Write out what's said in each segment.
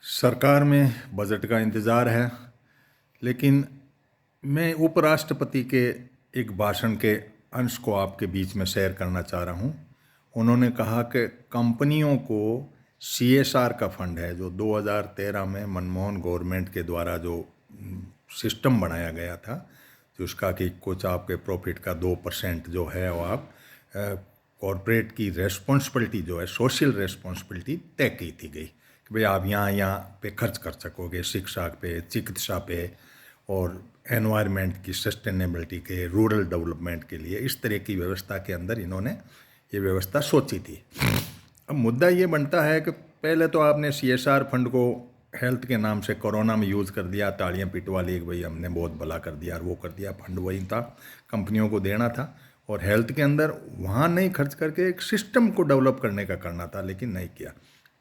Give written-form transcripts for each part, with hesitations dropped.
सरकार में बजट का इंतज़ार है, लेकिन मैं उपराष्ट्रपति के एक भाषण के अंश को आपके बीच में शेयर करना चाह रहा हूँ। उन्होंने कहा कि कंपनियों को सीएसआर का फंड है, जो 2013 में मनमोहन गवर्नमेंट के द्वारा जो सिस्टम बनाया गया था, जिसका कि कुछ आपके प्रॉफिट का 2% जो है वो आप कॉरपोरेट की रेस्पॉन्सिबिलिटी जो है, सोशल रेस्पॉन्सिबिलिटी तय की थी गई कि भाई आप यहाँ पे खर्च कर सकोगे, शिक्षा पे, चिकित्सा पे और एनवायरनमेंट की सस्टेनेबिलिटी के, रूरल डेवलपमेंट के लिए। इस तरह की व्यवस्था के अंदर इन्होंने ये व्यवस्था सोची थी। अब मुद्दा ये बनता है कि पहले तो आपने सीएसआर फंड को हेल्थ के नाम से कोरोना में यूज़ कर दिया, तालियां पिटवा ली कि भाई हमने बहुत भला कर दिया और वो कर दिया। फंड वही था, कंपनियों को देना था और हेल्थ के अंदर वहाँ नहीं खर्च करके एक सिस्टम को डेवलप करने का करना था, लेकिन नहीं किया।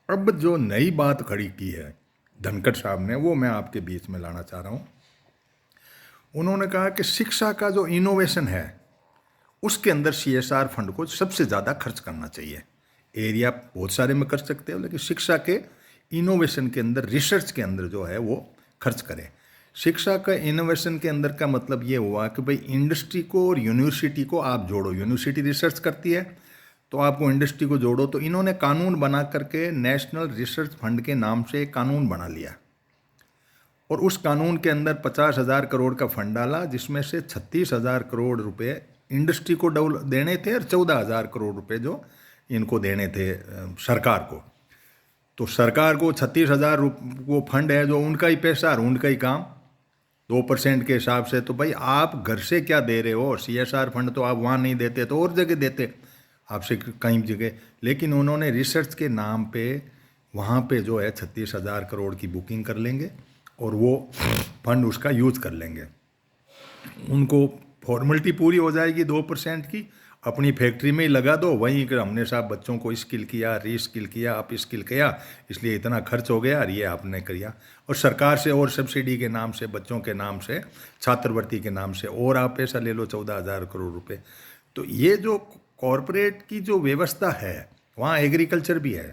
अब जो नई बात खड़ी की है धनखड़ साहब ने, वो मैं आपके बीच में लाना चाह रहा हूँ। उन्होंने कहा कि शिक्षा का जो इनोवेशन है उसके अंदर सीएसआर फंड को सबसे ज़्यादा खर्च करना चाहिए। एरिया बहुत सारे में कर सकते हो, लेकिन शिक्षा के इनोवेशन के अंदर, रिसर्च के अंदर जो है वो खर्च करें। शिक्षा का इनोवेशन के अंदर का मतलब ये हुआ कि भाई इंडस्ट्री को और यूनिवर्सिटी को आप जोड़ो। यूनिवर्सिटी रिसर्च करती है तो आपको इंडस्ट्री को जोड़ो। तो इन्होंने कानून बना करके नेशनल रिसर्च फंड के नाम से एक कानून बना लिया और उस कानून के अंदर 50,000 करोड़ का फंड डाला, जिसमें से 36,000 करोड़ रुपए इंडस्ट्री को देने थे और 14,000 करोड़ रुपए जो इनको देने थे सरकार को। तो सरकार को 36,000 वो फंड है जो उनका ही पैसा और उनका ही काम, 2% के हिसाब से। तो भाई आप घर से क्या दे रहे हो? सीएसआर फंड तो आप वहाँ नहीं देते तो और जगह देते, आपसे कहीं जगह। लेकिन उन्होंने रिसर्च के नाम पे वहाँ पे जो है 36,000 करोड़ की बुकिंग कर लेंगे और वो फंड उसका यूज़ कर लेंगे। उनको फॉर्मेलिटी पूरी हो जाएगी 2% की, अपनी फैक्ट्री में ही लगा दो। वहीं कि हमने साहब बच्चों को स्किल किया, रीस्किल किया, अप स्किल किया, इसलिए इतना खर्च हो गया और ये आपने किया। और सरकार से और सब्सिडी के नाम से, बच्चों के नाम से, छात्रवृत्ति के नाम से और आप पैसा ले लो 14,000 करोड़ रुपए। तो ये जो कॉरपोरेट की जो व्यवस्था है, वहाँ एग्रीकल्चर भी है।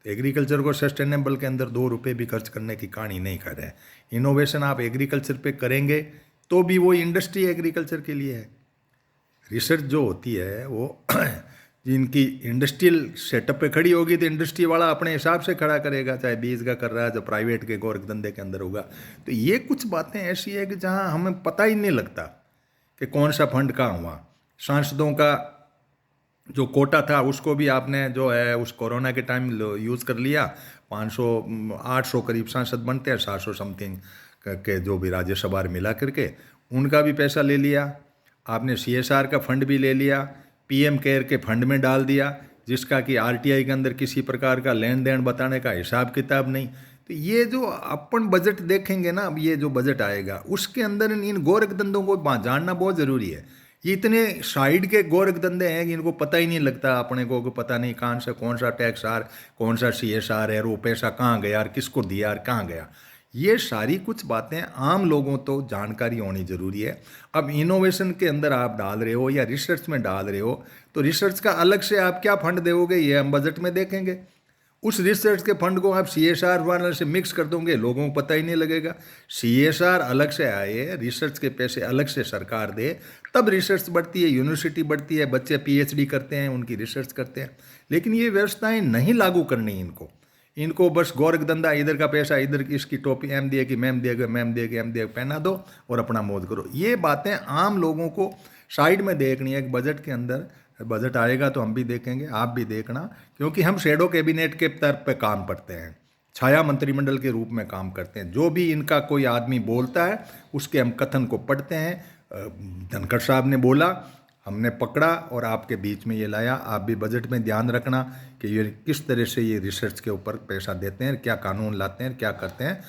तो एग्रीकल्चर को सस्टेनेबल के अंदर 2 रुपये भी खर्च करने की कहानी नहीं कर रहे हैं। इनोवेशन आप एग्रीकल्चर पे करेंगे तो भी वो इंडस्ट्री एग्रीकल्चर के लिए है। रिसर्च जो होती है वो जिनकी इंडस्ट्रियल सेटअप पे खड़ी होगी तो इंडस्ट्री वाला अपने हिसाब से खड़ा करेगा, चाहे बीज का कर रहा है, जो प्राइवेट के गोरख धंधे के अंदर होगा। तो ये कुछ बातें ऐसी है कि जहाँ हमें पता ही नहीं लगता कि कौन सा फंड कहाँ हुआ। सांसदों का जो कोटा था उसको भी आपने जो है उस कोरोना के टाइम यूज़ कर लिया। 500 800 करीब सांसद बनते हैं, 700 समथिंग के जो भी राज्यसभा मिला करके, उनका भी पैसा ले लिया आपने। सीएसआर का फंड भी ले लिया, पीएम केयर के फंड में डाल दिया, जिसका कि आरटीआई के अंदर किसी प्रकार का लेन देन बताने का हिसाब किताब नहीं। तो ये जो अपन बजट देखेंगे ना, अब ये जो बजट आएगा उसके अंदर इन गोरख धंधों को जानना बहुत ज़रूरी है। ये इतने साइड के गोरख धंधे हैं कि इनको पता ही नहीं लगता अपने को, पता नहीं कौन सा टैक्स आर, कौन सा सीएसआर है, वो पैसा कहाँ गया और किसको दिया और कहाँ गया। ये सारी कुछ बातें आम लोगों तो जानकारी होनी ज़रूरी है। अब इनोवेशन के अंदर आप डाल रहे हो या रिसर्च में डाल रहे हो, तो रिसर्च का अलग से आप क्या फंड दोगे ये हम बजट में देखेंगे। उस रिसर्च के फंड को आप सीएसआर वाले से मिक्स कर दोगे, लोगों को पता ही नहीं लगेगा। सीएसआर अलग से आए, रिसर्च के पैसे अलग से सरकार दे, तब रिसर्च बढ़ती है, यूनिवर्सिटी बढ़ती है, बच्चे पीएचडी करते हैं, उनकी रिसर्च करते हैं। लेकिन ये व्यवस्थाएं नहीं लागू करनी इनको बस गोरख धंधा, इधर का पैसा इधर की, इसकी टोपी एम देगी, मैम देगा, मैम देगी, एम देगा, पहना दो और अपना मौज करो। ये बातें आम लोगों को साइड में देखनी है। बजट के अंदर बजट आएगा तो हम भी देखेंगे, आप भी देखना, क्योंकि हम शैडो कैबिनेट के तरफ पे काम करते हैं, छाया मंत्रिमंडल के रूप में काम करते हैं। जो भी इनका कोई आदमी बोलता है उसके हम कथन को पढ़ते हैं। धनखड़ साहब ने बोला, हमने पकड़ा और आपके बीच में ये लाया। आप भी बजट में ध्यान रखना कि ये किस तरह से ये रिसर्च के ऊपर पैसा देते हैं, क्या कानून लाते हैं, क्या करते हैं।